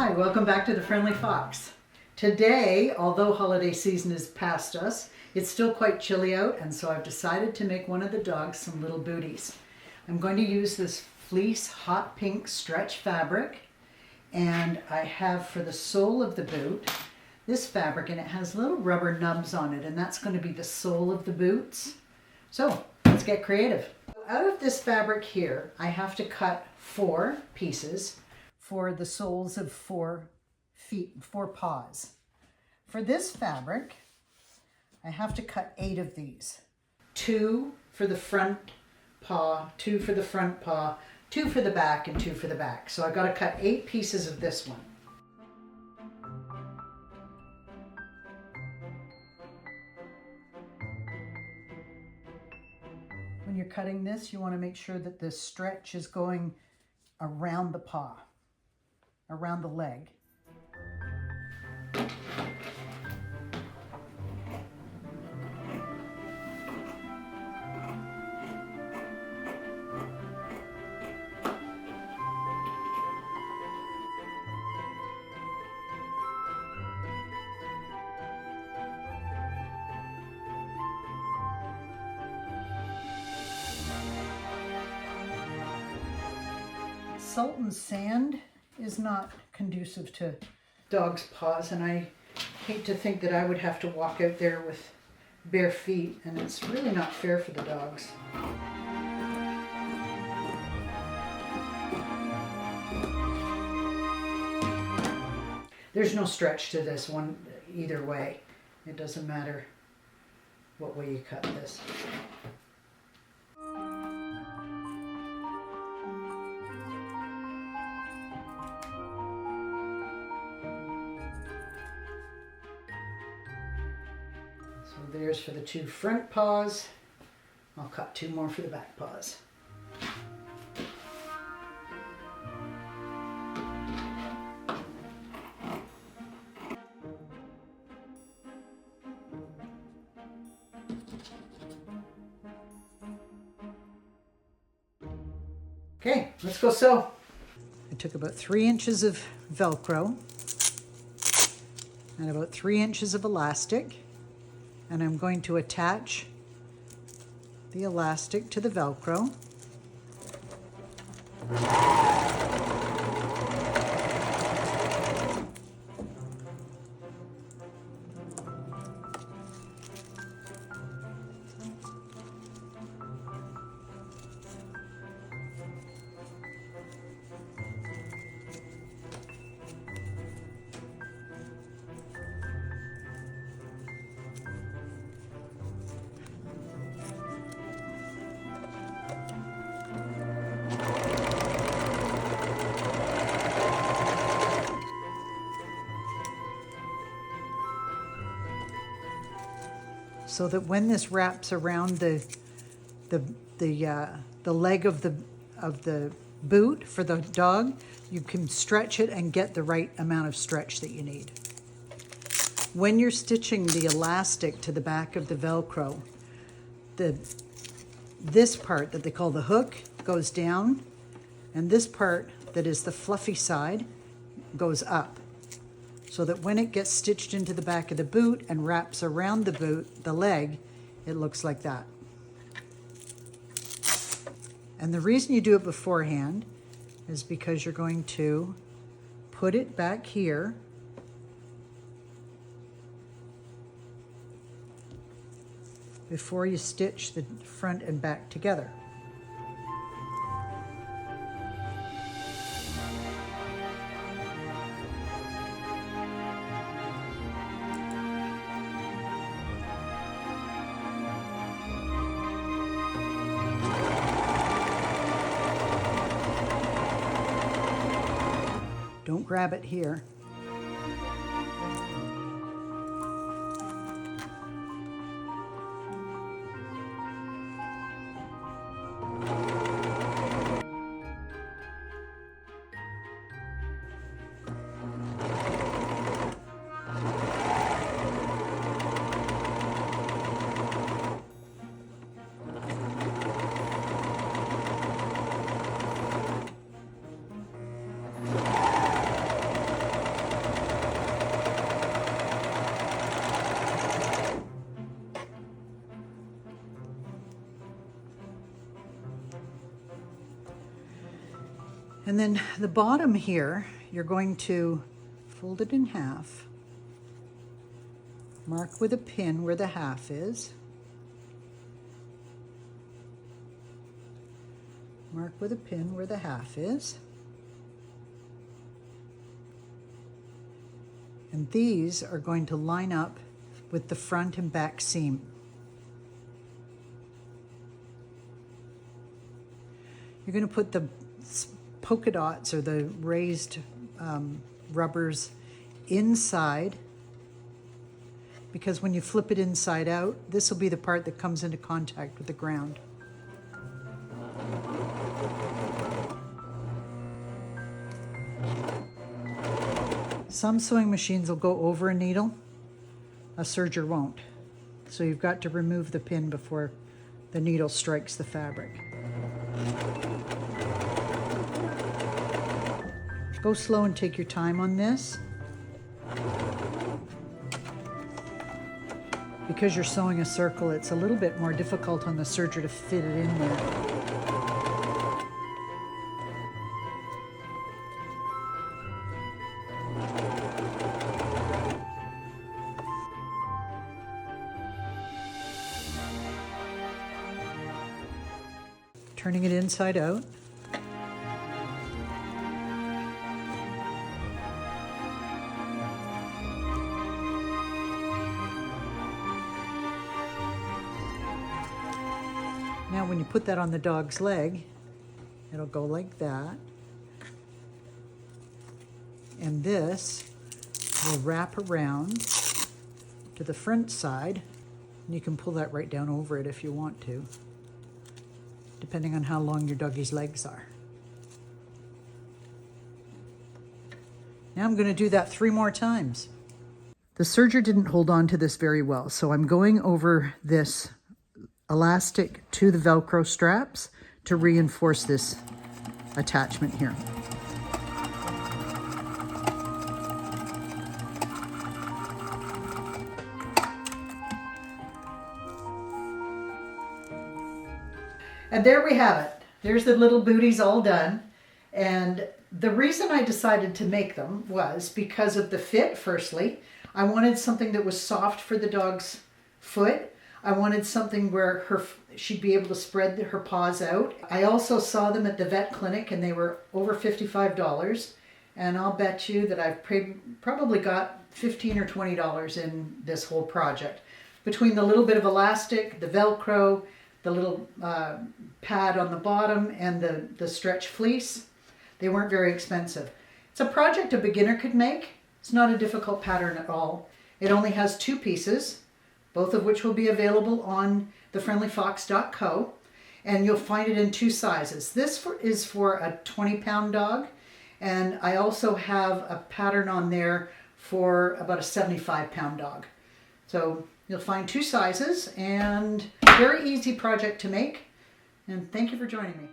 Hi, welcome back to the Friendly Fox. Today, although holiday season is past us, it's still quite chilly out, and so I've decided to make one of the dogs some little booties. I'm going to use this fleece hot pink stretch fabric, and I have for the sole of the boot this fabric, and it has little rubber nubs on it, and that's going to be the sole of the boots. So let's get creative. Out of this fabric here, I have to cut 4 pieces for the soles of 4 paws. For this fabric, I have to cut 8 of these. 2 for the front paw, 2 for the front paw, 2 for the back, and 2 for the back. So I've got to cut 8 pieces of this one. When you're cutting this, you want to make sure that the stretch is going around the paw, around the leg. Salt and sand is not conducive to dogs' paws, and I hate to think that I would have to walk out there with bare feet, and it's really not fair for the dogs. There's no stretch to this one either way. It doesn't matter what way you cut this. So there's for the 2 front paws. I'll cut 2 more for the back paws. Okay, let's go sew. I took about 3 inches of Velcro and about 3 inches of elastic, and I'm going to attach the elastic to the Velcro. So that when this wraps around the leg of the boot for the dog, you can stretch it and get the right amount of stretch that you need. When you're stitching the elastic to the back of the Velcro, this part that they call the hook goes down, and this part that is the fluffy side goes up, so that when it gets stitched into the back of the boot and wraps around the boot, the leg, it looks like that. And the reason you do it beforehand is because you're going to put it back here before you stitch the front and back together. Don't grab it here. And then the bottom here, you're going to fold it in half, mark with a pin where the half is, mark with a pin where the half is, and these are going to line up with the front and back seam. You're going to put the polka dots or the raised rubbers inside, because when you flip it inside out, this will be the part that comes into contact with the ground. Some sewing machines will go over a needle, a serger won't. So you've got to remove the pin before the needle strikes the fabric. Go slow and take your time on this. Because you're sewing a circle, it's a little bit more difficult on the serger to fit it in there. Turning it inside out. Now when you put that on the dog's leg, it'll go like that. And this will wrap around to the front side, and you can pull that right down over it if you want to, depending on how long your doggy's legs are. Now I'm going to do that 3 more times. The serger didn't hold on to this very well, so I'm going over this elastic to the Velcro straps to reinforce this attachment here. And there we have it. There's the little booties all done. And the reason I decided to make them was because of the fit, firstly. I wanted something that was soft for the dog's foot. I wanted something where she'd be able to spread her paws out. I also saw them at the vet clinic and they were over $55. And I'll bet you that I've probably got $15 or $20 in this whole project. Between the little bit of elastic, the Velcro, the little pad on the bottom, and the stretch fleece, they weren't very expensive. It's a project a beginner could make. It's not a difficult pattern at all. It only has 2 pieces, both of which will be available on thefriendlyfox.co, and you'll find it in 2 sizes. This is for a 20-pound dog, and I also have a pattern on there for about a 75-pound dog. So you'll find 2 sizes, and very easy project to make. And thank you for joining me.